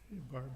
Hey, Barbara.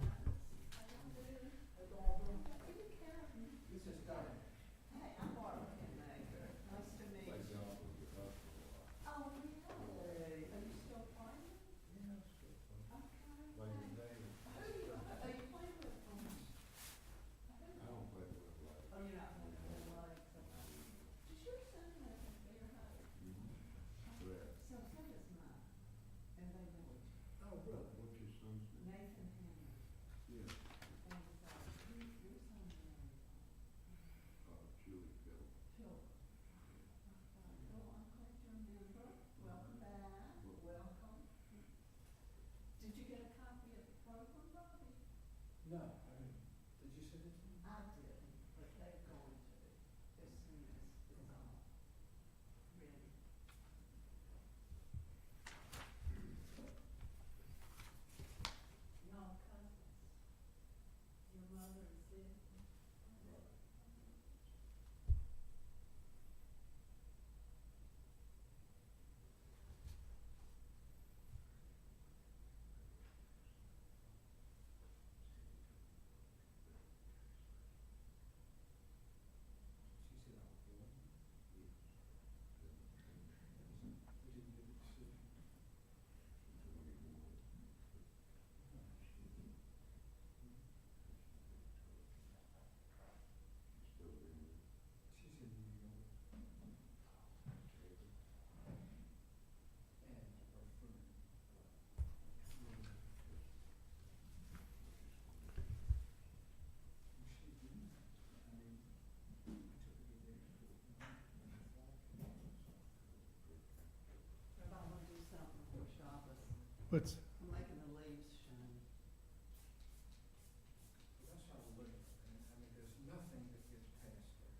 What's I'm making the leaves shine. That's how I look at it. I mean, there's nothing that gets past there.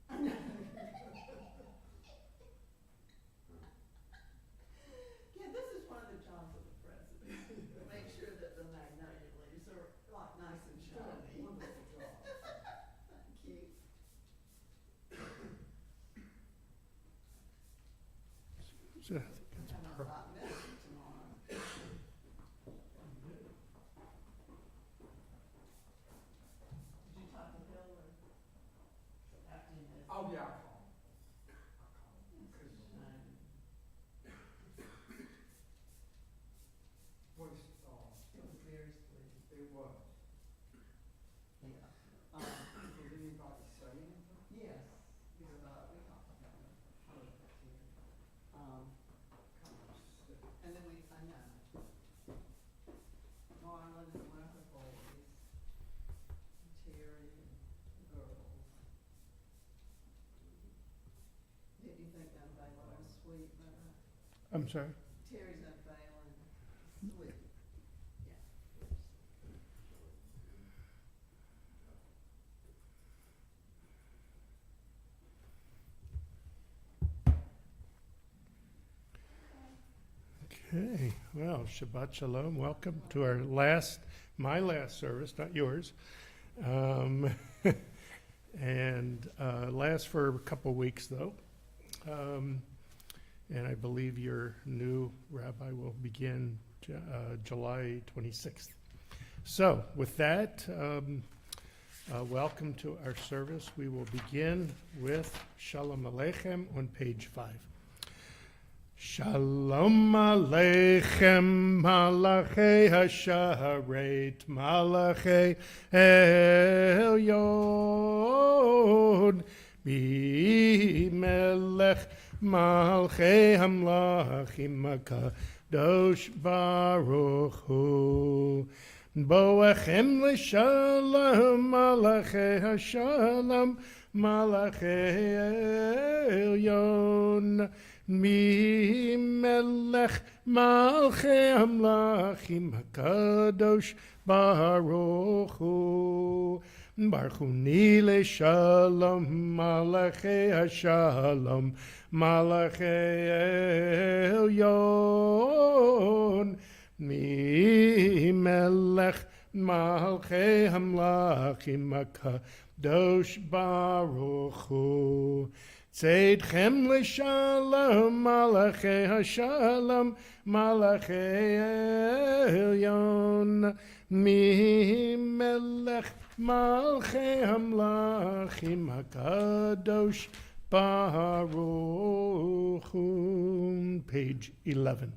Yeah, this is one of the jobs of the president, to make sure that the magnolia leaves are like nice and shiny. Wonderful job. Thank you. so, I'm having a hot message tomorrow. Did you talk to Bill or after you missed? Oh, yeah, I call him. It's a shame. Was, It was very sweet. it was. Yeah. Did anybody say anything? Yes, we talked about it. And then I know, Marlon and one of her boys, and Terry and the girls. Did you think unveiling was sweet, right? I'm sorry. Terry's unveiling, sweet. Yeah. Okay, well, Shabbat Shalom. Welcome to our my last service, not yours. And lasts for a couple weeks, though. And I believe your new rabbi will begin July 26th. So, with that, welcome to our service. We will begin with Shalom Aleichem on page 5. Shalom Aleichem, Malachei Hasharet, Malachei Elyon, Bimelech, Malchei Hamlachim, Dosh Baruch Hu. Boachem l'shalom, Malachei HaShalom, Malachei Elyon, Mi Melech Malchei Hamlachim HaKadosh Baruch Hu. Baruch Hu Nile Shalom, Malachei HaShalom, Malachei Elyon, Mi Melech Malchei Hamlachim HaKadosh Baruch Hu. Tzedchem l'shalom, Malachei HaShalom, Malachei Elyon, Mi Melech Malchei Hamlachim HaKadosh Baruch Hu. Page 11.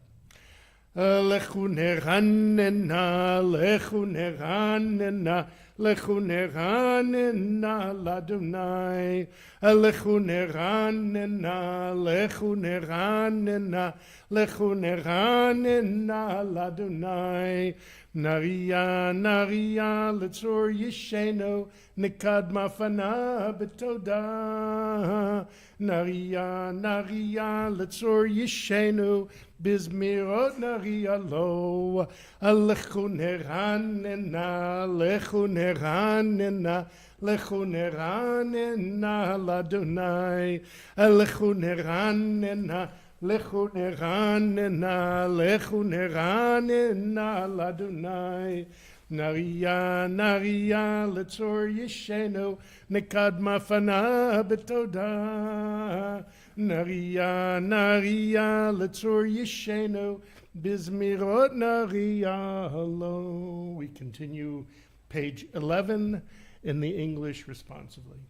Lechu neranena, lechu neranena, lechu neranena l'Adonai. Lechu neranena, lechu neranena, lechu neranena l'Adonai. Nariya, nariya, letzor yisheno, nekadma fana betoda. Nariya, nariya, letzor yisheno, bizmirot nariya lo. Lechu neranena, lechu neranena, lechu neranena l'Adonai. Lechu neranena, lechu neranena, lechu neranena l'Adonai. Nariya, nariya, letzor yisheno, nekadma fana betoda. Nariya, nariya, letzor yisheno, bizmirot nariya lo. We continue page 11 in the English responsively.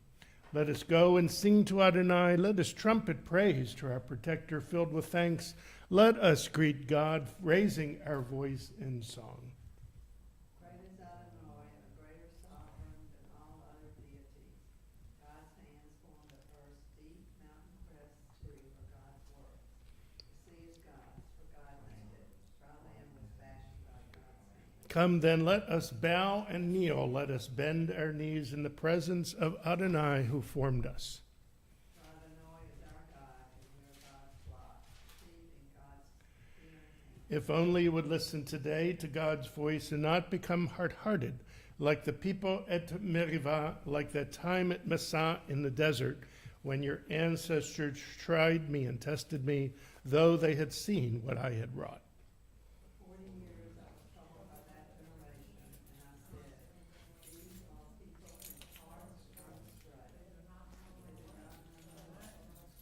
Let us go and sing to Adonai. Let us trumpet praise to our protector filled with thanks. Let us greet God, raising our voice in song. Great is Adonai, a greater sovereign than all other deities. God's hands formed the earth's deep mountain crests too for God's work. The sea is God's, for God made it. Dry land was fashioned by God's hand. Come then, let us bow and kneel. Let us bend our knees in the presence of Adonai who formed us. For Adonai is our God, and we are God's flock, sheep in God's hearing hand. If only you would listen today to God's voice and not become hard-hearted, like the people at Meribah, like that time at Massah in the desert, when your ancestors tried me and tested me, though they had seen what I had wrought. For 40 years I was troubled by that generation, and I said, these are people whose hearts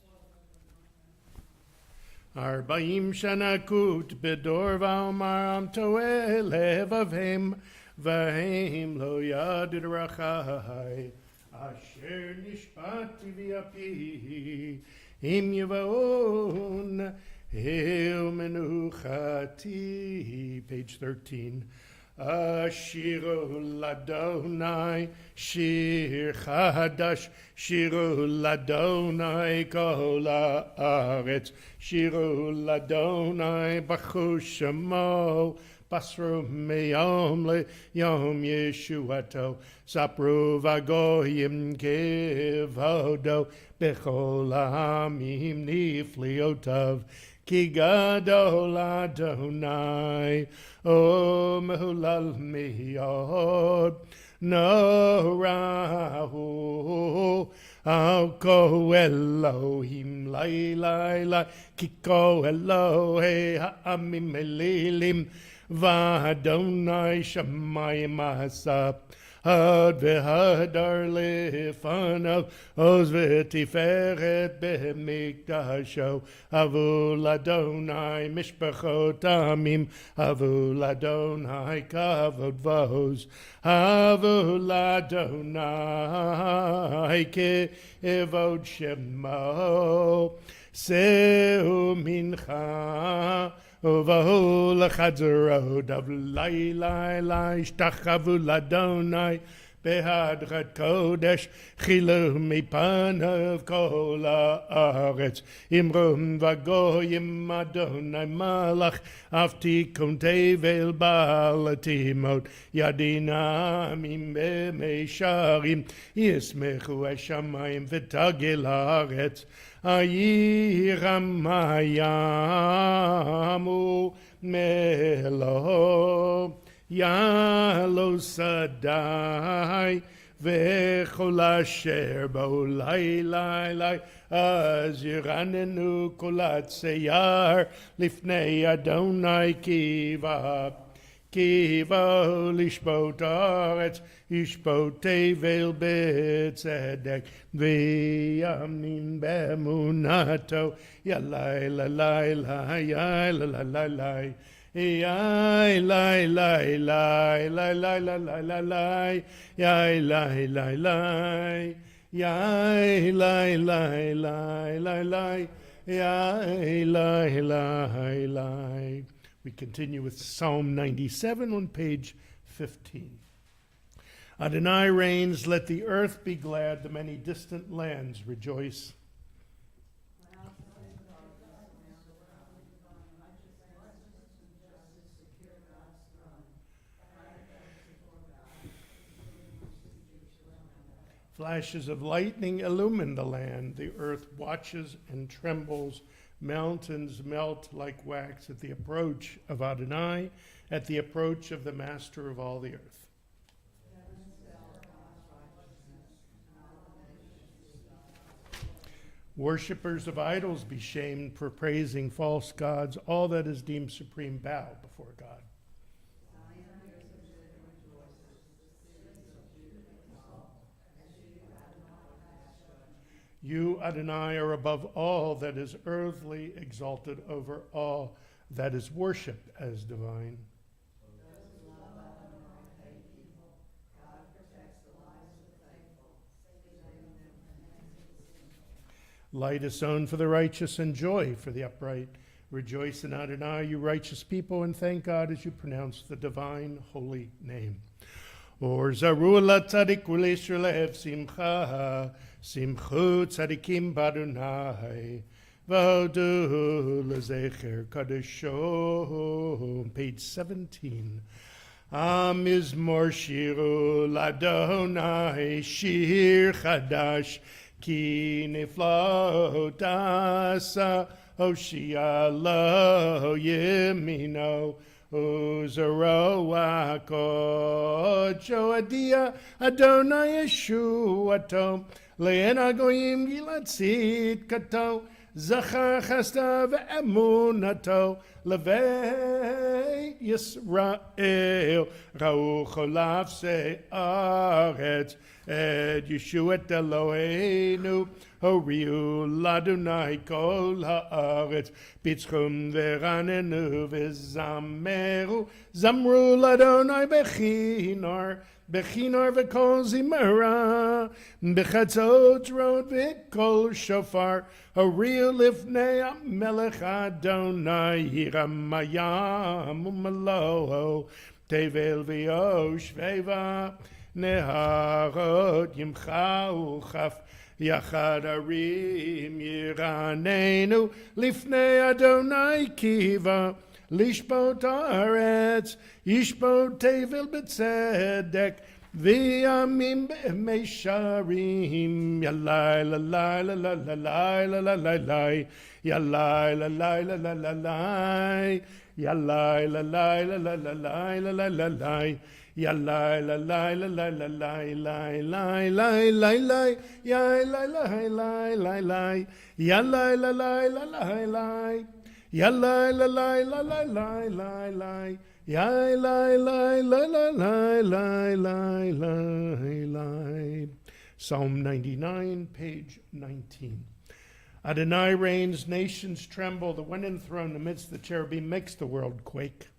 run astray. Is it not Arba'im shana kut bedor va'omar am toeh levavhem v'hem lo yadid rachai asher nishpati v'api im yiva'on el menuchati. Page 13. Ashiru ladonai shir chadash, shiru ladonai kol haaretz, shiru ladonai bachu shemo, basru meyom leyom yeshuato, sapru vagoyim kevodo, bechol ha'amim nifliotav. Ki gadol Adonai, o mehulal miyod, no rahu, au ko Elohim, lai lai lai, ki ko Elohe ha'amim elilim, v'Adonai shamayim asap. Had v'hadar lefanav, oz v'tiferet b'mikdasho, avu l'Adonai mishpachot amim, avu l'Adonai kavod v'oz, avu l'Adonai ke'evod shemo, seu mincha, Uvahu l'chadzerod of lai lai lai shtachavu l'Adonai בהדרת קודש, חילו מפניו כל הארץ. אמרום וגויים אדוני מלך, אף תיקון תבל בעל תימות, ידין העמים במישרים, ישמחו השמיים ותגל הארץ. הירם הים ומלואו, יעלו שדי וכל אשר בו לי לי לי, אז ירננו כל הצייר לפני אדוני קיבה לשפוט הארץ, ישפוט תבל בצדק ויאמין באמונתו. יאללה לה לה לה יאללה לה לה לה יאי לי לי לי לי לי לי לי לי יאי לי לי לי יאי לי לי לי לי לי יאי לי לי לי. We continue with Psalm 97 on page 15. Adonai reigns, let the earth be glad, the many distant lands rejoice. Flashes of lightning illumine the land. The earth watches and trembles. Mountains melt like wax at the approach of Adonai, at the approach of the Master of all the earth. Worshippers of idols be shamed for praising false gods. All that is deemed supreme bow before God. You, Adonai, are above all that is earthly, exalted over all that is worshipped as divine. Light is sown for the righteous and joy for the upright. Rejoice in Adonai, you righteous people, and thank God as you pronounce the divine holy name. Or zaru latzadik u'leishlev simcha, simchu tzadikim b'Adonai, v'hodu lezecher kadesho. Page 17. Mizmor shiru l'Adonai, shir chadash, ki niflo tasa, Hoshia lo yemino, Uzaroa kocho adia, Adonai Yeshuato, Le'ena goyim gilatzit kato, Zachar chasta ve'emunato, Levei Yisrael, Ra'u cholav se'aretz, Ed Yeshuat Eloheinu, Horiu l'Adonai kol haaretz, Pitzchum ve'ranenu ve'zameru, Zamru l'Adonai bechinar, Bechinar ve'kol zimera, Bechatzot rod ve'kol shofar, Horiu lifnei HaMelech Adonai, Hiramayam u'maloho, Tevel v'yosh ve'va, Neharot yimcha uchaf, Yachad arim yiranenu, Lifnei Adonai kiva, Lishpot haaretz, Yishpot tevel b'tzedek, V'yamim b'meisharim, Yalai lalai lalai lalai lalai lalai, Yalai lalai lalai lalai, Yalai lalai lalai lalai lalai lalai, Yalai lalai lalai lalai lalai lalai lalai, Yai lalai lalai lalai, Yalai lalai lalai lalai, Yalai lalai lalai lalai, Yai lalai lalai lalai. Psalm 99, page 19. Adonai reigns, nations tremble, the one enthroned amidst the cherubim makes the world quake.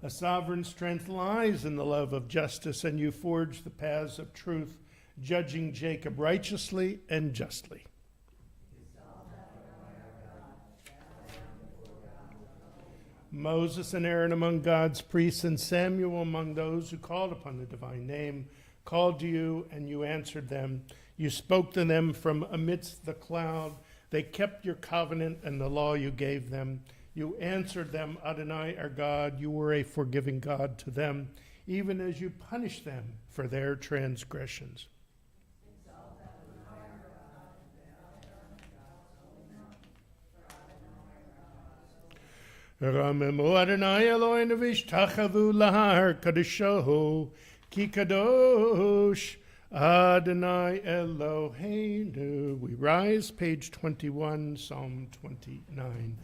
A sovereign strength lies in the love of justice, and you forge the paths of truth, judging Jacob righteously and justly. Moses and Aaron among God's priests, and Samuel among those who called upon the divine name, called to you, and you answered them. You spoke to them from amidst the cloud. They kept your covenant and the law you gave them. You answered them, Adonai, our God. You were a forgiving God to them, even as you punished them for their transgressions. Ramemu Adonai Eloheinu v'ishtachavu lahar kadosho ki kadosh Adonai Eloheinu. We rise, page 21, Psalm 29.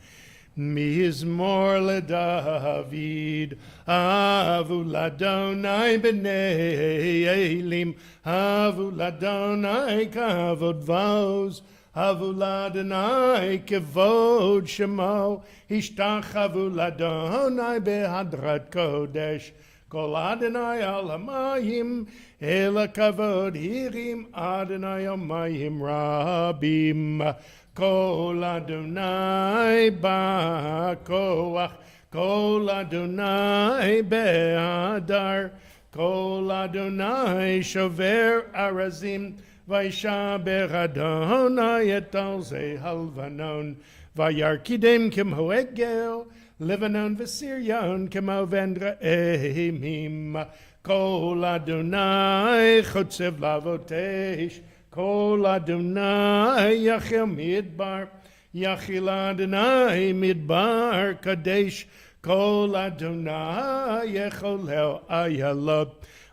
Mizmor leDavid, avu ladonai b'nei elim, avu ladonai kavod vos, avu ladonai kavod shemo, ishtachavu ladonai behadrat kodesh, kol Adonai al hamayim, ela kavod hirim Adonai hamayim rabim. Kol Adonai ba'koach, Kol Adonai be'adar, Kol Adonai shover arazim, Vaishaber Adonai et al ze halvanon, Vayarkidem kemo egel, Levanon v'Siryon kemo vendra ehimim, Kol Adonai chotzev lavotesh, Kol Adonai Yachil Midbar, Yachil Adonai Midbar Kadesh, Kol Adonai Yecholel Ayalot,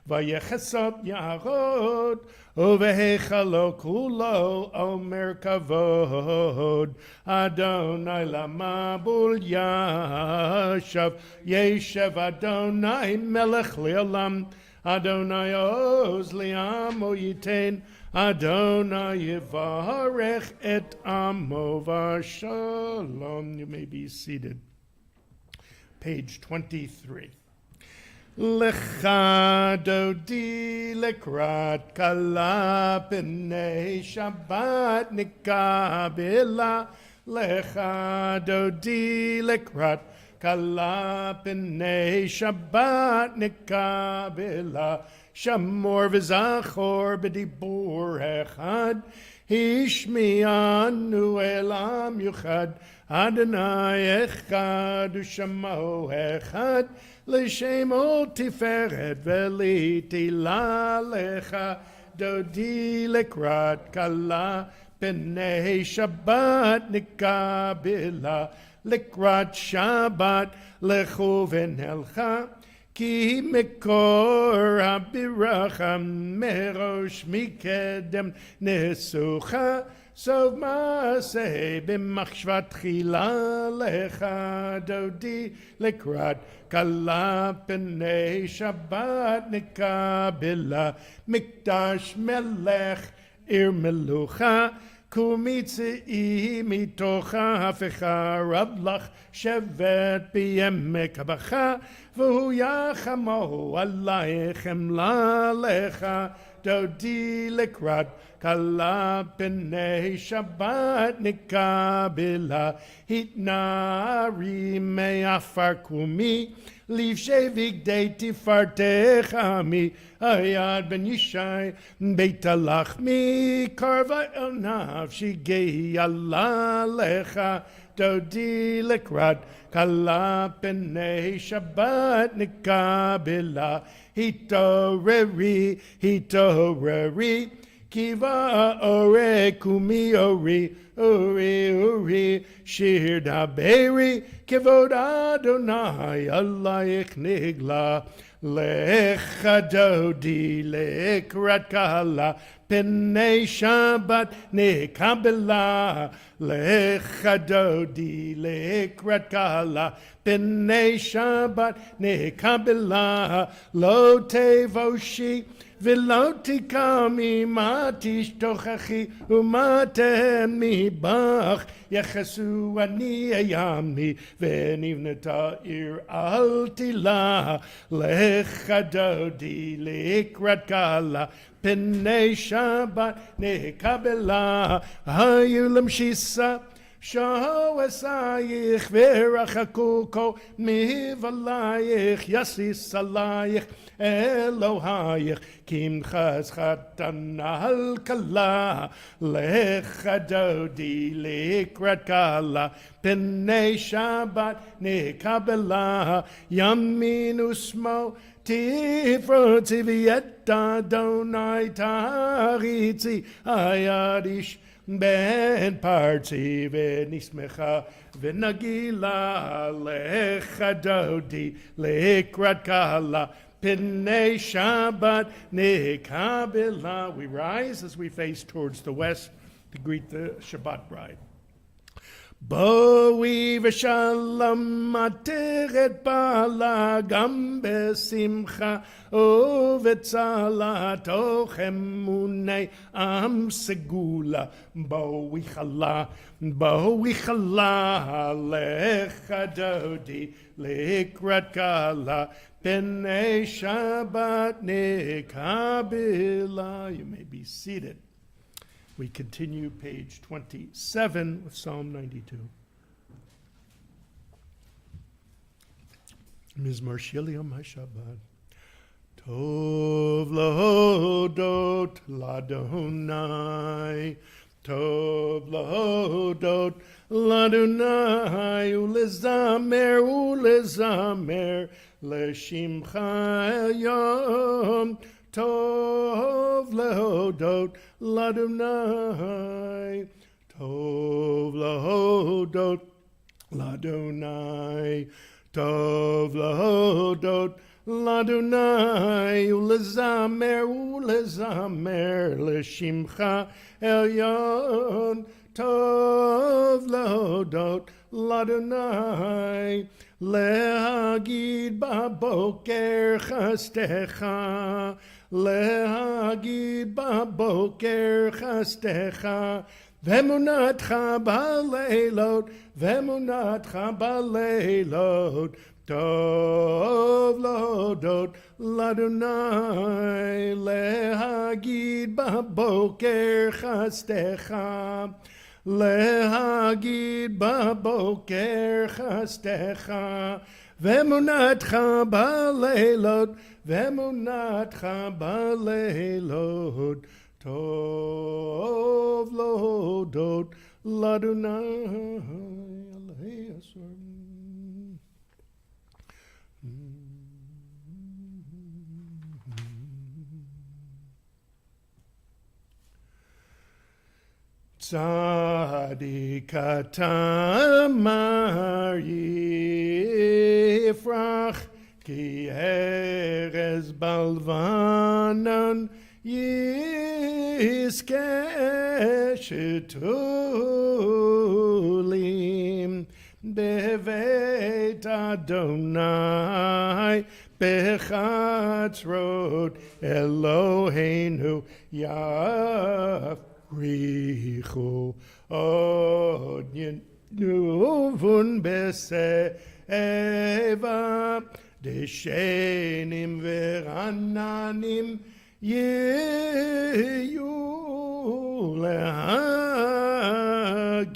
Vayechesot Yarod, Uvehechalo Kulo Omer Kavod, Adonai Lamabul Yashav, Yeshev Adonai Melech Leolam, Adonai Oz Liamo Yitain, Adonai Yivarech et Amo Vashalom. You may be seated. Page 23. Lecha dodi lekrat kala b'nei Shabbat nikabela. Lecha dodi lekrat kala b'nei Shabbat nikabela. Shamor v'zachor b'dibur echad, Hishmi'anu elam yuchad, Adonai echad u'shamo echad, L'shemo tiferet v'litila lecha, Dodi lekrat kala, B'nei Shabbat nikabila, Lekrat Shabbat lechu v'nelcha, Ki mekor habiracha merosh mikedem nesucha sov maaseh b'machshvat chila lecha dodi lekrat kala b'nei Shabbat nikabila mikdash melech ir melucha kumitzi mitocha hafecha rablach shevet b'yemek habacha v'hu yachamo alaychem lalecha dodi lekrat kala b'nei Shabbat nikabila hitnari me'afar kumi livshei vigdei tifartechami ayad ben yishai beit alachmi karva el nafshi gehi alalecha dodi lekrat kala b'nei Shabbat nikabila hitoreri kiva ore kumi ori shir daberi kivod Adonai alayich nigla lecha dodi lekrat kala b'nei Shabbat nikabila lecha dodi lekrat kala b'nei Shabbat nikabila lo tevoshi v'lo tikami matish tochachi umaten mibach yechesu ani ayami v'nivneta ir al tila lecha dodi lekrat kala b'nei Shabbat nikabila hayulam shisa שועסייך ורחקו כל מבלייך יסיס עלייך אלוהייך כי אם חסכתנה על כלה לך דודי לקראת כלה פני שבת נקבלה ימין ושמאל תפרוצי ואת אדוני תריצי היד איש בן פרצי ונשמחה ונגילה לך דודי לקראת כלה פני שבת נקבלה. We rise as we face towards the west to greet the Shabbat bride. בואי ושלום עטרת בעלה גם בשמחה ובצלה תוך אמוני עם סגולה בואי חלה לך דודי לקראת כלה פני שבת נקבלה. You may be seated. We continue page 27 with Psalm 92. Mizmor Shel Yom HaShabbat. Tov lahodot ladonai. Tov lahodot ladonai. Ulezamer l'shimcha yom. Tov lahodot ladonai. Tov lahodot ladonai. Tov lahodot ladonai. Ulezamer l'shimcha elyon. Tov lahodot ladonai. Lehagid baboker chastecha. Lehagid baboker chastecha. Vemunatcha baleilot. Vemunatcha baleilot. Tov lahodot ladonai. Lehagid baboker chastecha. Lehagid baboker chastecha. Vemunatcha baleilot. Vemunatcha baleilot. Tov lahodot ladonai. Alei asor. Tzadik atamar yifrach ki erez balvanan yizkeh shetulim bevet Adonai bechatzrot Eloheinu yaf Richu od nuvun beseva deshenim verananim yeyu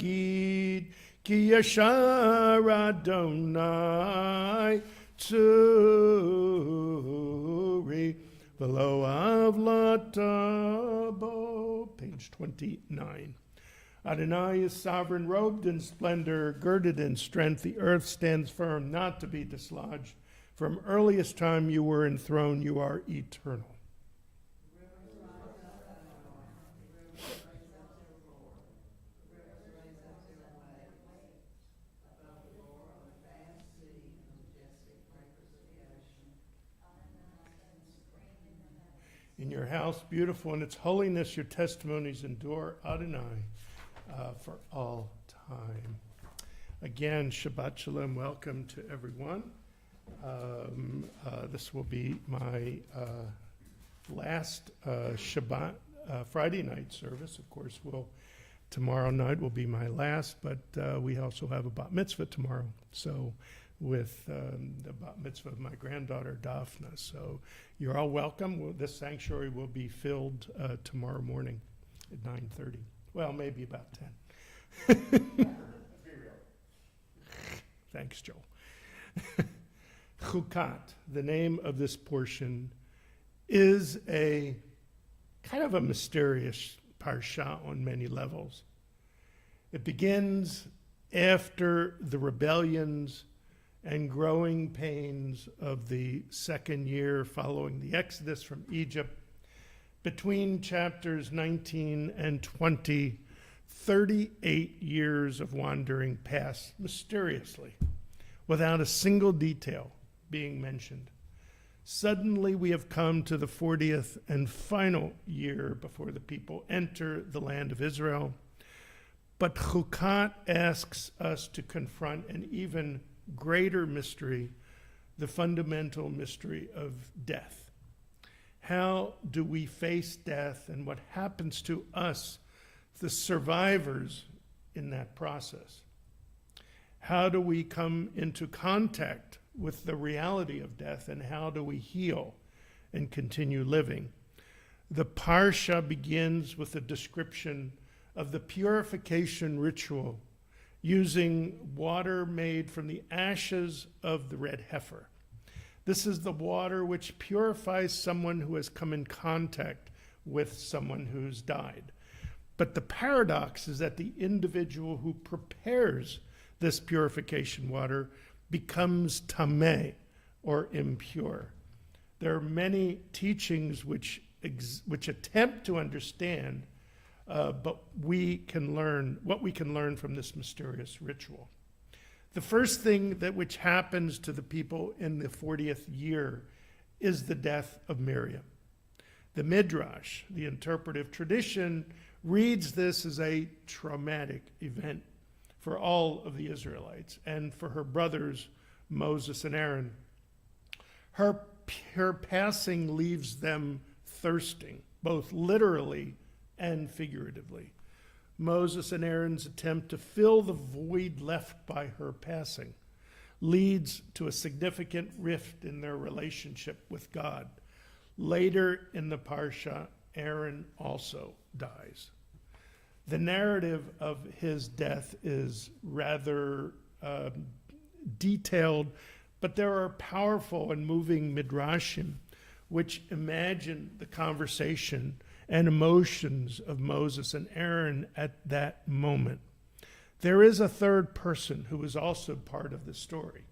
lehagid ki yashar Adonai tzuri v'lo avlatabo. Page 29. Adonai is sovereign, robed in splendor, girded in strength. The earth stands firm, not to be dislodged. From earliest time you were enthroned, you are eternal. In your house, beautiful in its holiness, your testimonies endure, Adonai, for all time. Again, Shabbat Shalom, welcome to everyone. This will be my last Shabbat Friday night service. Of course, tomorrow night will be my last, but we also have a bat mitzvah tomorrow. So with the bat mitzvah of my granddaughter, Daphne. So you're all welcome. This sanctuary will be filled tomorrow morning at 9:30. Well, maybe about 10. Thanks, Joel. Chukat, the name of this portion, is a kind of a mysterious parsha on many levels. It begins after the rebellions and growing pains of the second year following the Exodus from Egypt. Between chapters 19 and 20, 38 years of wandering pass mysteriously, without a single detail being mentioned. Suddenly we have come to the 40th and final year before the people enter the land of Israel. But Chukat asks us to confront an even greater mystery, the fundamental mystery of death. How do we face death, and what happens to us, the survivors, in that process? How do we come into contact with the reality of death, and how do we heal and continue living? The Parsha begins with a description of the purification ritual using water made from the ashes of the red heifer. This is the water which purifies someone who has come in contact with someone who's died. But the paradox is that the individual who prepares this purification water becomes tameh, or impure. There are many teachings which attempt to understand, but we can learn what we can learn from this mysterious ritual. The first thing which happens to the people in the 40th year is the death of Miriam. The Midrash, the interpretive tradition, reads this as a traumatic event for all of the Israelites and for her brothers, Moses and Aaron. Her passing leaves them thirsting, both literally and figuratively. Moses and Aaron's attempt to fill the void left by her passing leads to a significant rift in their relationship with God. Later in the Parsha, Aaron also dies. The narrative of his death is rather detailed, but there are powerful and moving midrashim which imagine the conversation and emotions of Moses and Aaron at that moment. There is a third person who is also part of the story,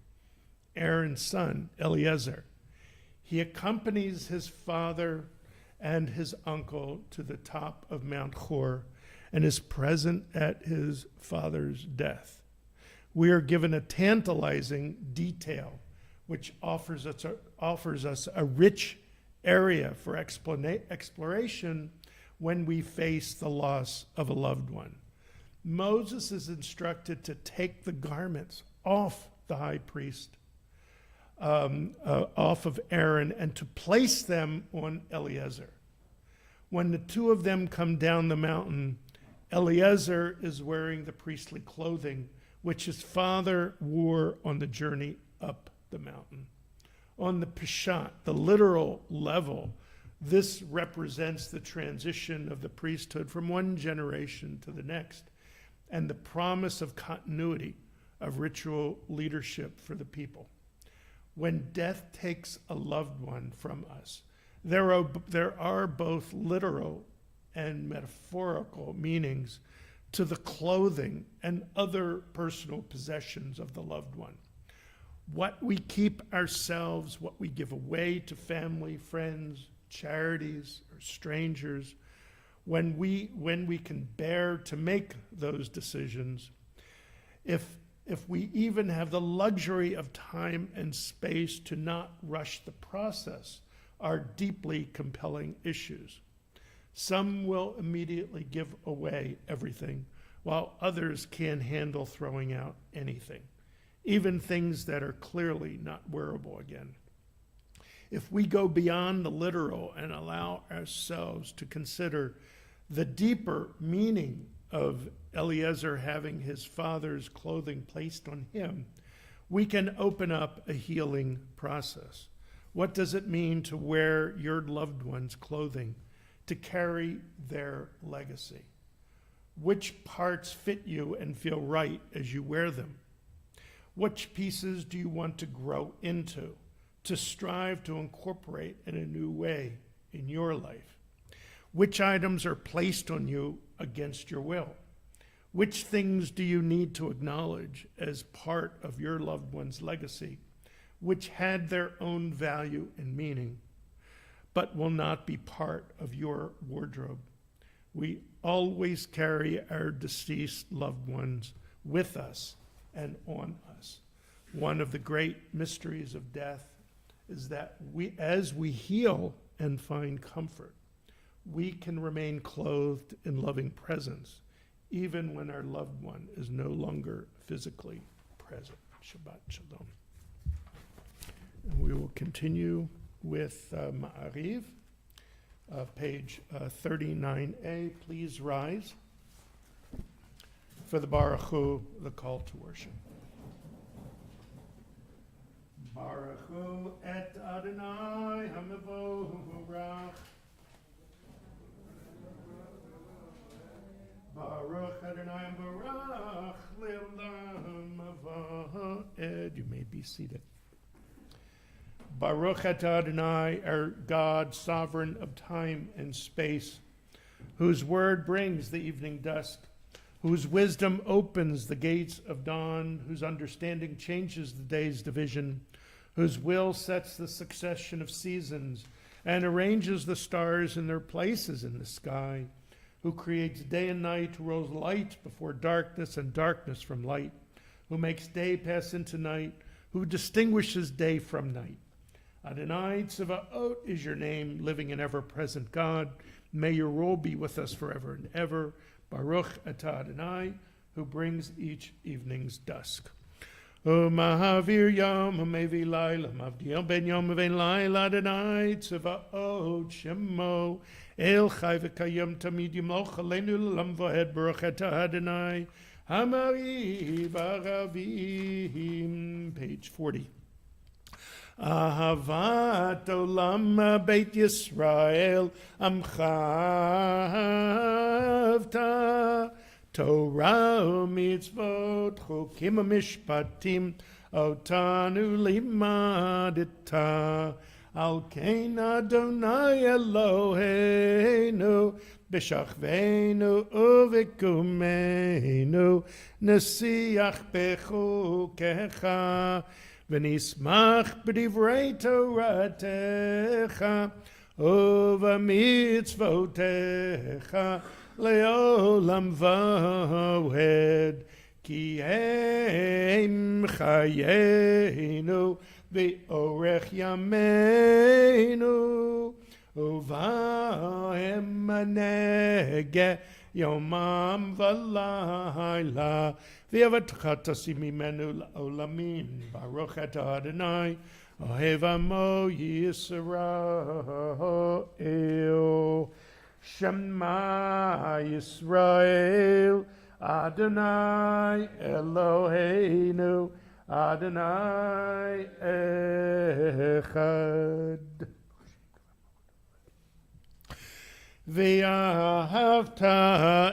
Aaron's son, Eleazar. He accompanies his father and his uncle to the top of Mount Hor and is present at his father's death. We are given a tantalizing detail which offers us a rich area for exploration when we face the loss of a loved one. Moses is instructed to take the garments off the high priest, off of Aaron, and to place them on Eleazar. When the two of them come down the mountain, Eleazar is wearing the priestly clothing which his father wore on the journey up the mountain. On the Peshat, the literal level, this represents the transition of the priesthood from one generation to the next and the promise of continuity of ritual leadership for the people. When death takes a loved one from us, there are both literal and metaphorical meanings to the clothing and other personal possessions of the loved one. What we keep ourselves, what we give away to family, friends, charities, or strangers, when we can bear to make those decisions, if we even have the luxury of time and space to not rush the process, are deeply compelling issues. Some will immediately give away everything, while others can't handle throwing out anything, even things that are clearly not wearable again. If we go beyond the literal and allow ourselves to consider the deeper meaning of Eleazar having his father's clothing placed on him, we can open up a healing process. What does it mean to wear your loved one's clothing, to carry their legacy? Which parts fit you and feel right as you wear them? Which pieces do you want to grow into, to strive to incorporate in a new way in your life? Which items are placed on you against your will? Which things do you need to acknowledge as part of your loved one's legacy, which had their own value and meaning, but will not be part of your wardrobe? We always carry our deceased loved ones with us and on us. One of the great mysteries of death is that as we heal and find comfort, we can remain clothed in loving presence, even when our loved one is no longer physically present. Shabbat Shalom. And we will continue with Ma'ariv, page 39a. Please rise for the Baruch Hu, the call to worship. Baruch Hu et Adonai ha'mevohu rach. Baruch Adonai Baruch Le'olam Avad. You may be seated. Baruch Adonai, our God, sovereign of time and space, whose word brings the evening dusk, whose wisdom opens the gates of dawn, whose understanding changes the day's division, whose will sets the succession of seasons and arranges the stars in their places in the sky, who creates day and night, who rolls light before darkness and darkness from light, who makes day pass into night, who distinguishes day from night. Adonai Tzavaot is your name, living and ever-present God. May your rule be with us forever and ever. Baruch atah Adonai, who brings each evening's dusk. Mahavir yom mevi laila, mavdil ben yom ben laila, Adonai Tzavaot Shemo. El chai v'kayim tamid yimloch aleinu l'olam v'ed. Baruch atah Adonai Hamariv Aravim. Page 40. Ahavat olam beit Yisrael amchavta Torah u'mitzvot chukim u'mishpatim otanu limadita. Al kein Adonai Eloheinu b'shachveinu u'v'kumenu nesiach bechukecha v'nismach b'divrei Toratecha u'v'mitzvotecha le'olam v'ohed ki hem chayenu v'orech yameinu uvahem manege yomam v'layla v'yavatcha tasim mimenu la'olamim. Baruch atah Adonai ohev amo Yisrael. Shema Yisrael Adonai Eloheinu Adonai Echad. V'ahavta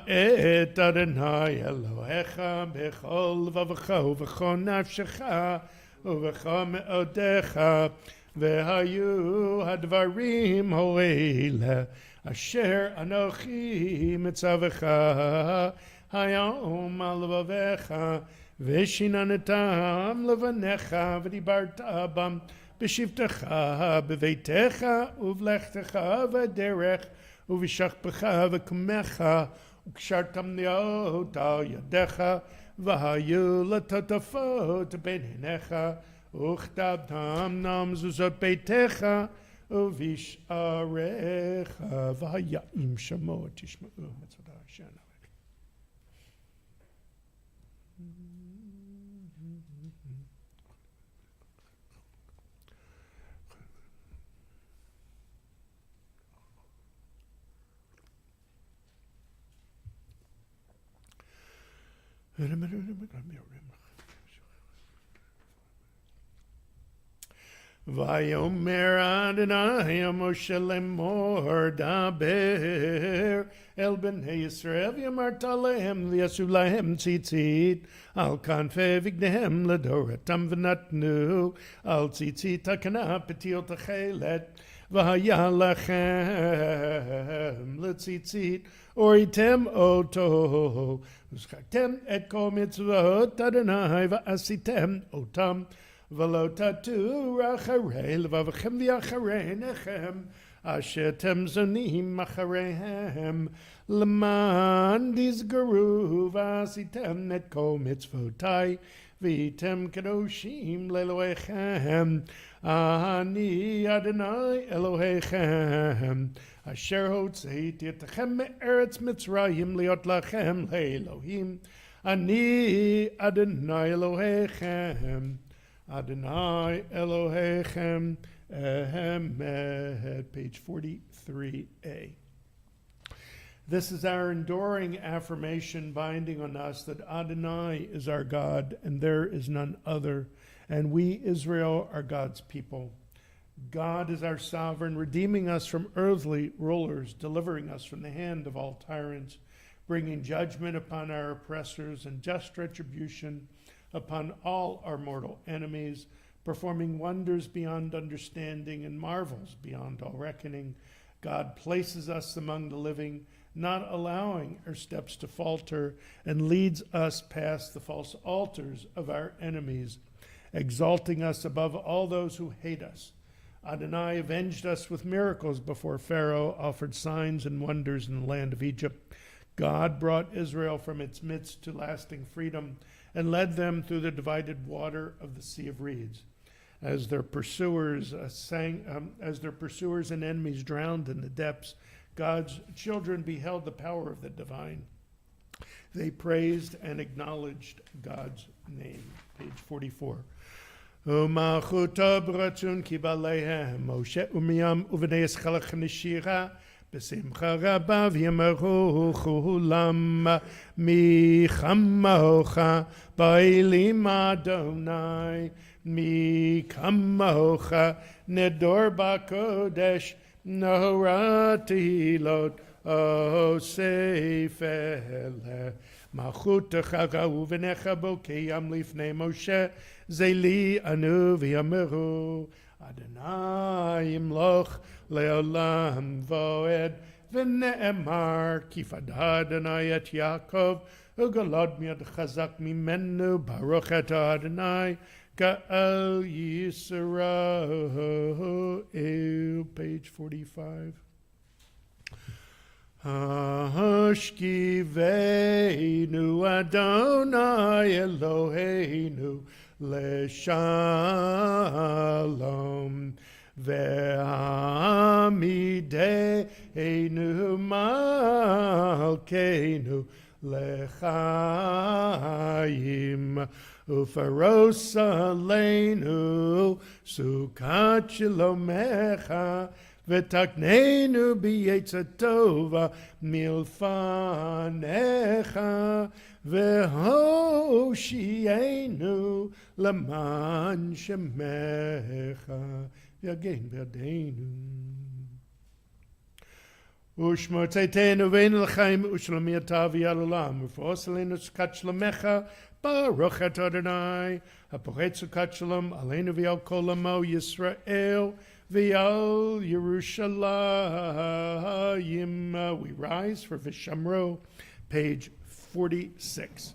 et Adonai Elohecha b'chol vavcha u'v'chol nafshecha u'v'chol me'odecha v'hayu hadvarim ho'ele asher anochi mitzavecha hayom al levavecha v'shinanatam levanecha v'dibarta bam b'shivtecha b'veitecha uv'lechtecha v'derech uv'shachpecha v'kumecha u'kshartam niot al yadecha v'hayu l'totafot b'einecha u'chtabtam nam zuzot beitecha uv'isharecha v'haya'im shamo tishma'u mitzvot Hashem. Vayomer Adonai Moshe lemor daber El b'nei Yisrael v'yamart alehem v'yashu lahem tzitzit al kanfei vignehem ledoratam v'natnu al tzitzit takana petil tachelet v'haya lachem letzitzit oritem oto uschaktem et kol mitzvot Adonai v'asitem otam v'lo tatu racharei levavachem v'yacharei nechem asher tem zonim achareihem leman dizgaru v'asitem et kol mitzvotai v'item kadoshim leloechem ani Adonai Elohechem asher hotzeiti etechem me'eretz Mitzrayim liot lachem le'Elohim ani Adonai Elohechem Adonai Elohechem Emet, page 43a. This is our enduring affirmation binding on us that Adonai is our God and there is none other, and we, Israel, are God's people. God is our sovereign, redeeming us from earthly rulers, delivering us from the hand of all tyrants, bringing judgment upon our oppressors and just retribution upon all our mortal enemies, performing wonders beyond understanding and marvels beyond all reckoning. God places us among the living, not allowing our steps to falter, and leads us past the false altars of our enemies, exalting us above all those who hate us. Adonai avenged us with miracles before Pharaoh offered signs and wonders in the land of Egypt. God brought Israel from its midst to lasting freedom and led them through the divided water of the Sea of Reeds. As their pursuers and enemies drowned in the depths, God's children beheld the power of the divine. They praised and acknowledged God's name. Page 44. U'malchuto b'ratzon kibaleihem Moshe u'miyam u'vnei Eschalach nishira B'simcha rabba v'yameru chulam mi chamocha ba'ilim Adonai mi kamocha nedor b'kodesh norati lot o seifele malchutecha u'vnecha bo kiyam lifnei Moshe zeli anu v'yameru Adonai imloch leolam voed v'ne'emar kifad Adonai et Yaakov u'galad miad chazak mimenu baruch et Adonai Ka'al Yisrael. Page 45. Hashkiveinu Adonai Eloheinu Leshalom Ve'amideinu Malkeinu Lechayim Ufaros aleinu Sukat Shalomecha V'taknenu b'yetzatova milfanecha V'hoshienu Laman shemecha V'yagein v'yadeinu Ushmotzeitenu v'einu l'chaim Ushlamiyata v'yalulam Ufos aleinu Sukat Shalomecha Baruch et Adonai, hapochet sukat shalom, aleinu v'yal kol amo Yisrael, v'yal Yerushalayim. We rise for Vishamro, page 46.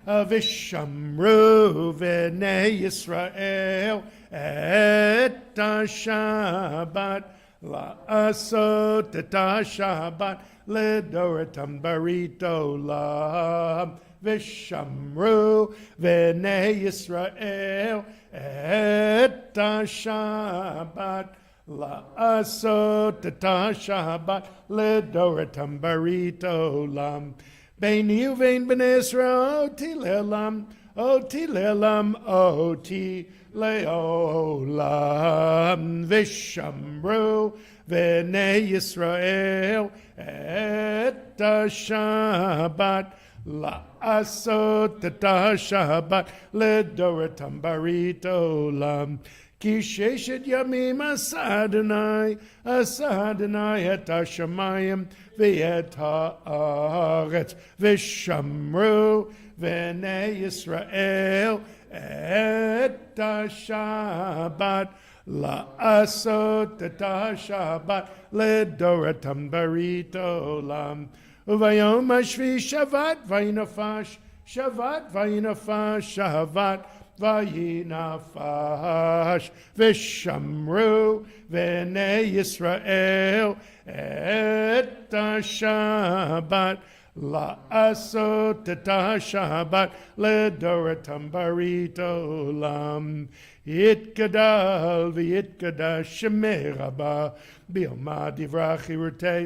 Vishamro v'nei Yisrael, et ha-Shabbat, la'asot et ha-Shabbat, ledoratam barit olam. Vishamru v'nei Yisrael et ha-Shabbat la'asot et ha-Shabbat ledoratam barit olam beini uvein b'nei Yisrael oti le'olam oti le'olam oti le'olam Vishamru v'nei Yisrael et ha-Shabbat la'asot et ha-Shabbat ledoratam barit olam כי ששת ימים עשה אדוני את השמיים ואת הארץ, ושמרו בני ישראל את השבת, לעשות את השבת לדורתם ברית עולם. וביום השביעי שבת וינפש שבת וינפש ושמרו בני ישראל את השבת, לעשות את השבת לדורתם ברית עולם. יתגדל ויתקדש שמי רבה ביום דברי חירותי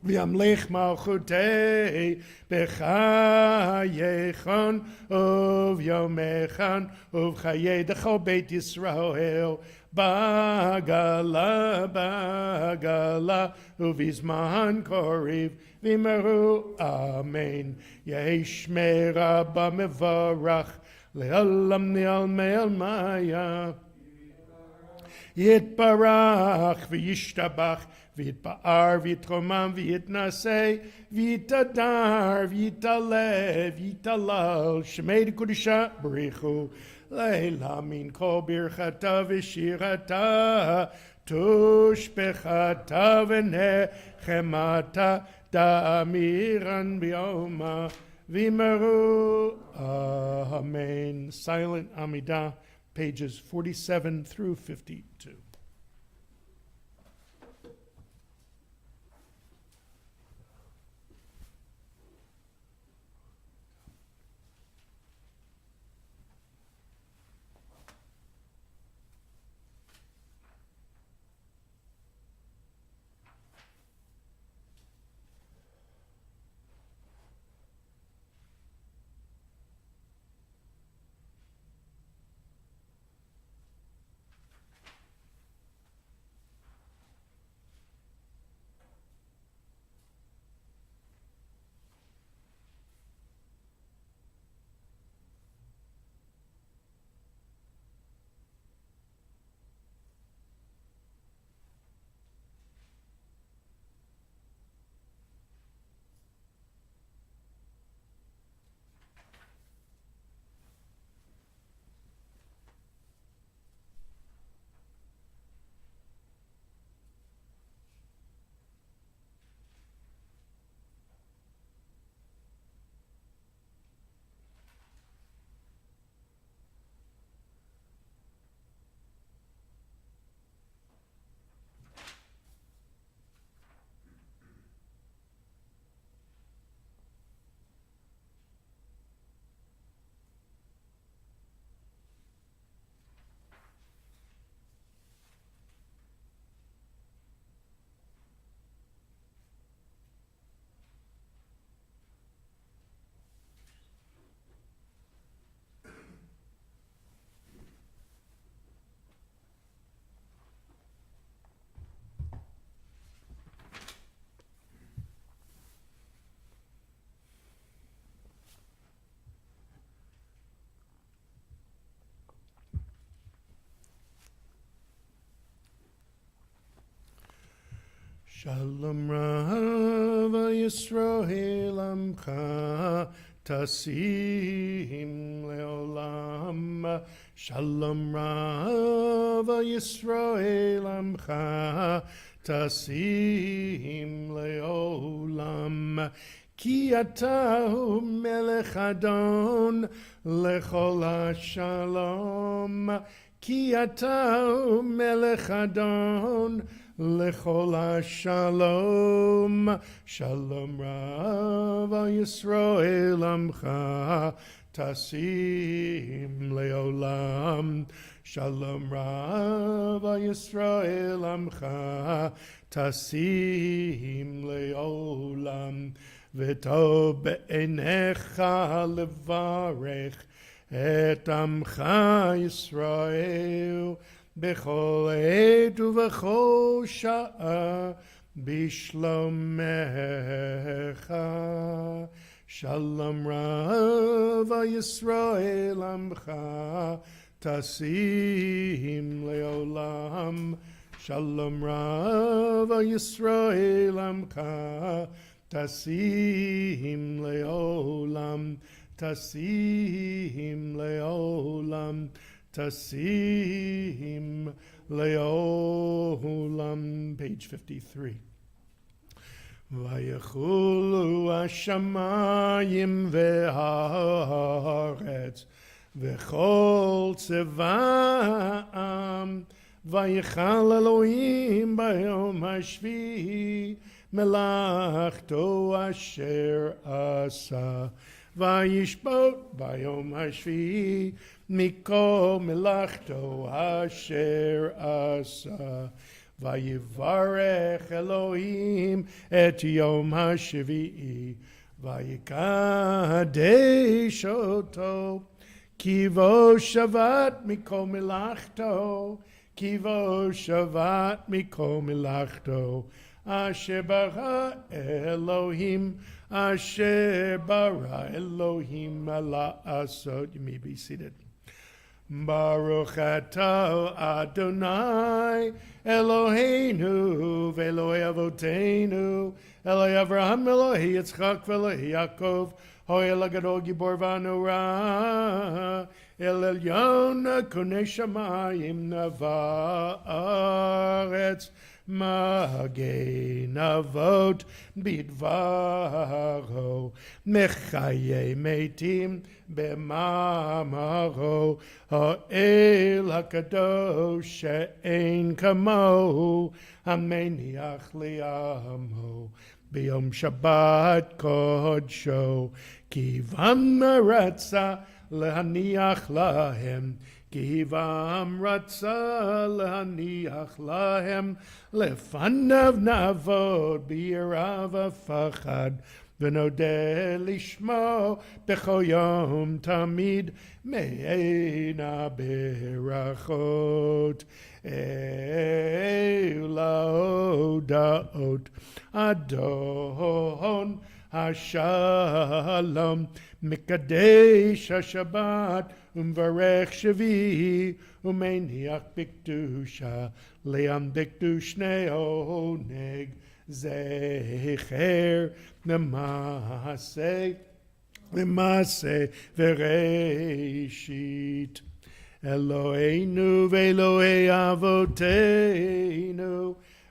וימליך מלכותי בחייכם וביומכם ובחיי דכל בית ישראל, בעגלה ובזמן קריב ואמרו אמן. יהי שמי רבה מבורך לעולם נעלמי עלמיה. יתברך וישתבח ויתפאר ויתרומם ויתנשא ויתהדר ויתעלה ויתהלל שמי דקדושה בריחו לילה מן כל ברכתה ושירתה תושבחתה ונחמתה דאמירן ביומה ואמרו amen. Silent Amidah, pages 47 through 52. Shalom Rav Yisroel Amcha Tasim Leolam. Shalom Rav Yisroel Amcha Tasim Leolam. Ki atahu melech adon lechol hashalom. Ki atahu melech adon lechol hashalom. Shalom Rav Yisroel Amcha Tasim Leolam. Shalom Rav Yisroel Amcha Tasim Leolam. V'tov be'enecha levarech et Amcha Yisrael b'chol עת ובכל שעה בשלומך. Shalom Rav Yisrael Amcha Tasim leolam. Shalom Rav Yisrael Amcha. Tasim leolam. Tasim leolam. Tasim leolam. Page 53. Vayechulu hashamayim ve'haaretz v'chol tzevaam vayichal Elohim bayom hashvi'i melachto asher asa vayishbot bayom hashvi'i mikol melachto asher asa Vayivarech Elohim et Yom HaShevi'i Vayikadesh oto Kivo Shavat Mikol Melachto Kivo Shavat Mikol Melachto Asher bara Elohim Asher bara Elohim ala asot. You may be seated. Baruch atah Adonai Eloheinu v'Eloi Avoteinu Eloi Avraham Eloi Yitzchak v'Eloi Yaakov Ho'el HaGadol Gibor v'Anurah El Elyon Konei Shamayim Navaretz Magen Avot Bidvaro Mechaye Meitim B'mamaro Ha'el HaKadosh She'ein Kamohu Hameniach Li'amo B'yom Shabbat Kodsho Kivam Ratza Lehaniach Lahem Kivam Ratza Lehaniach Lahem Lefanav Navod B'yirav Afachad V'nodeh Lishmo B'chol Yom Tamid Me'ena Berachot Eulaodaot Adon Hashalom Mikadesh HaShabbat Umvarech Shavi Umeniach Bikdusha Leam Bikdushnei Oneg Zecher Nemase Vereshit Eloheinu ve'Eloi Avoteinu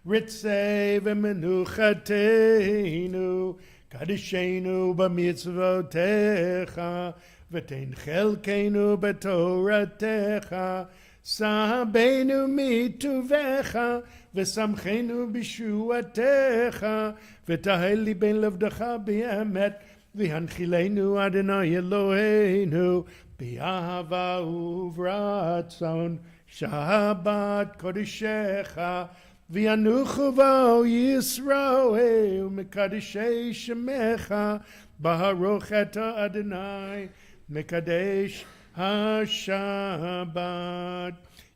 Ritzei v'menuchateinu Kadishenu b'mitzvotecha V'tein chelkeinu b'toratecha Sabeinu mituvecha V'samchenu b'shuatecha V'tahel libein levdecha b'emet V'hanchilenu Adonai Eloheinu B'ahava uvratzon Shabbat kodeshecha V'yanuchu vo Yisrael Mekadeshei shemecha Baruch eta Adonai Mekadesh HaShabbat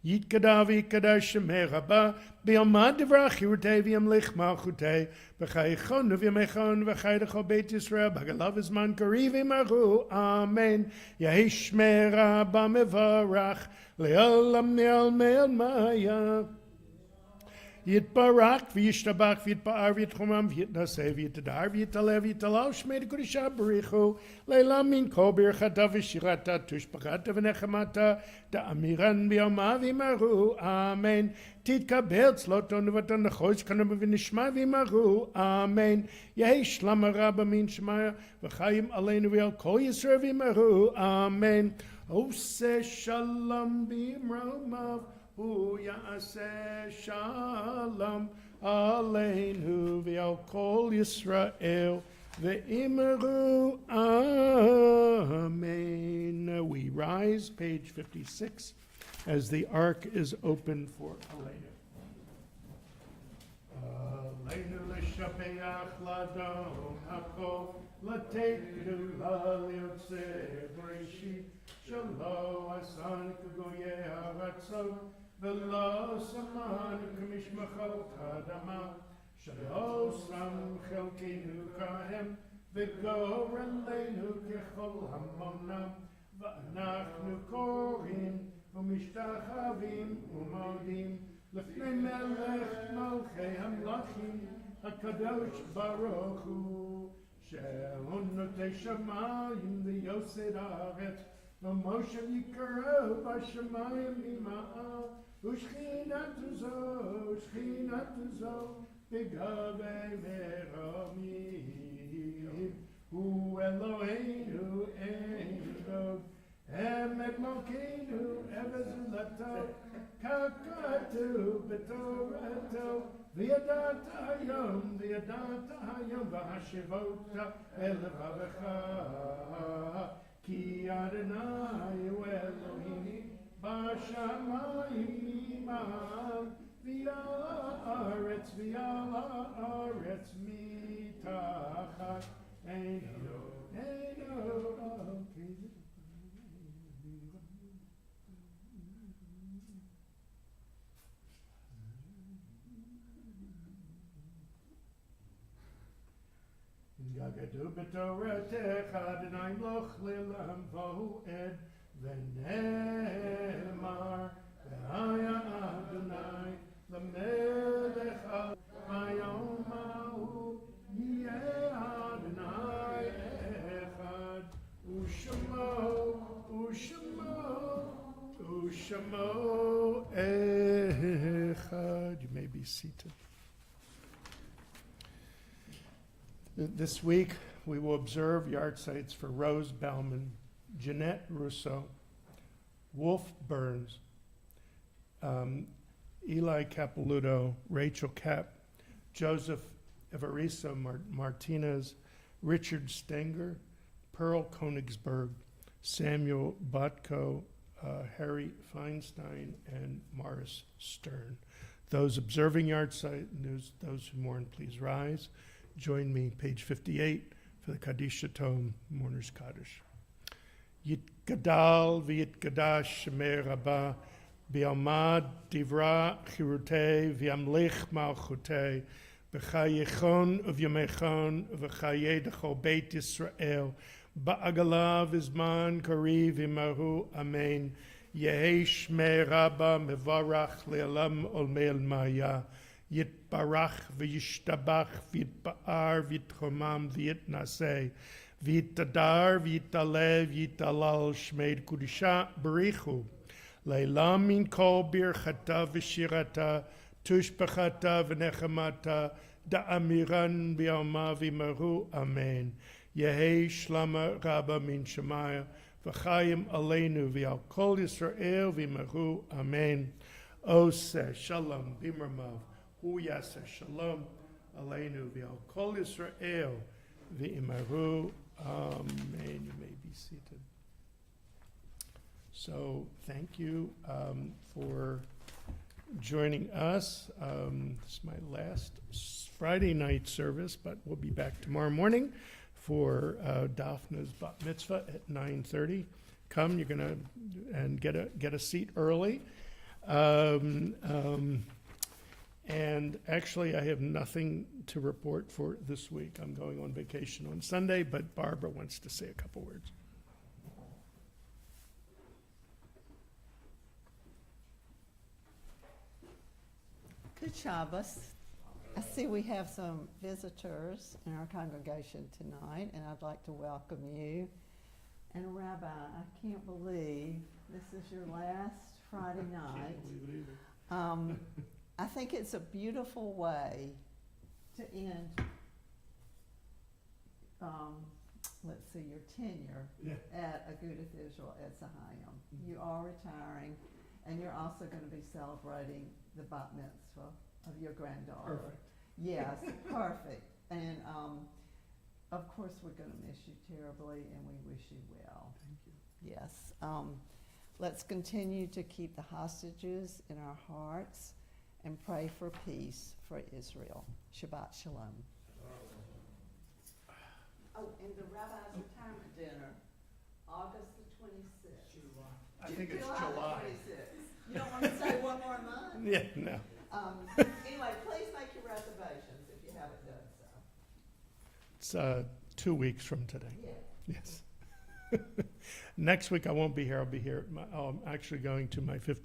Yitkadav Yikadash Shemecha Ba B'yomad Divrach Yirtei V'yamlich Malchutei V'chaychon V'yamechon V'chaydecho Beit Yisrael B'galav Zman Kariv Imaru Amen Yehi Shmera B'mevarach Le'olam Ne'al Me'al Maya Yitbarak v'yishtabach v'yitba'ar v'yitchumam v'yitnaseh v'yitadar v'yitaleh v'yitalal shmei d'kodisha barichu leilam min kol birchata v'shirata tushbachata v'nechamata da'amiran b'yoma v'imaru amen titkabel tzloton v'atan nechosh kanam v'nishma v'imaru amen yehi shlama rabba min shmaya v'chayim aleinu v'yal kol yisrael v'imaru amen oseh shalom b'imromav Hu ya'aseh shalom aleinu v'al kol Yisrael ve'imeru amen. We rise, page 56, as the ark is open for Aleinu. Aleinu l'shapeach ladon hakol l'teinu l'liyotzeh b'reshit shelo asan k'goyeh haratzon V'lo saman k'mishmachot ha'adama Shelo sam chelkinu kahem V'goreleinu k'chol hamonam V'anachnu korim ומשתחווים ומודים לפני מלך מלכי המלכים הקדוש ברוך הוא שהוא נוטה שמיים ויוסד הארץ ומשה יקראו בשמיים ממעל ושכינתו זו בגבי מרמים הוא אלוהינו אין רוב אמת מלכנו אבא זולתו ככתוב בתורתו וידעת היום והשיבות אל לבבך כי אדוני הוא אלוהים בשמיים מעל ועל הארץ מתחת אינו יגדו בתורתך אדוני מלוך לעולם ועד ונאמר והיה אדוני למלך על היום ההוא יהיה אדוני אחד ושמו אחד. You may be seated. This week, we will observe yard sites for Rose Bauman, Jeanette Rousseau, Wolf Burns, Eli Capeluto, Rachel Kapp, Joseph Evaristo Martinez, Richard Stenger, Pearl Konigsberg, Samuel Botko, Harry Feinstein, and Morris Stern. Those observing yard site news, those who mourn, please rise. Join me, page 58, for the Kaddish Tome, Mourner's Kaddish. Yitgadal v'yitgadash shemei rabba bi'almad divra chirutei v'yamlich malchutei b'chayechon uv'yamechon v'chayei d'chol beit Yisrael ba'agala v'zman kariv imahu amen yehi shmei rabba mevarach le'alam olmei maya Yitbarach v'yishtabach v'yitba'ar v'yitchomam v'yitnaseh v'yitadar v'yitalev v'yitalal shmeid kudisha b'richu leilam min kol birchata v'shirata tushbachata v'nechamata da'amiran b'yalma v'maru amen Yehi shlama rabba min shemaya v'chayim aleinu v'yal kol Yisrael v'maru amen Oseh shalom b'mermav Hu yaseh shalom aleinu v'al kol Yisrael v'imaru. Amen. You may be seated. So thank you for joining us. This is my last Friday night service, but we'll be back tomorrow morning for Daphna's bat mitzvah at 9:30. Come, you're gonna and get a seat early. And actually, I have nothing to report for this week. I'm going on vacation on Sunday, but Barbara wants to say a couple words. Good Shabbos. I see we have some visitors in our congregation tonight, and I'd like to welcome you. And Rabbi, I can't believe this is your last Friday night. Can't believe it either. I think it's a beautiful way to end, let's see, your tenure at Agudath Israel Etz Ahayem. You are retiring, and you're also going to be celebrating the bat mitzvah of your granddaughter. Perfect. Yes, perfect. And of course, we're going to miss you terribly, and we wish you well. Thank you. Yes. Let's continue to keep the hostages in our hearts and pray for peace for Israel. Shabbat Shalom. Oh, and the Rabbi's retirement dinner, August the 26th. I think it's July. 26th. You don't want to say one more month? Yeah, no. Anyway, please make your reservations if you haven't done so. It's 2 weeks from today. Yeah. Yes. Next week I won't be here. I'll be here. I'm actually going to my 50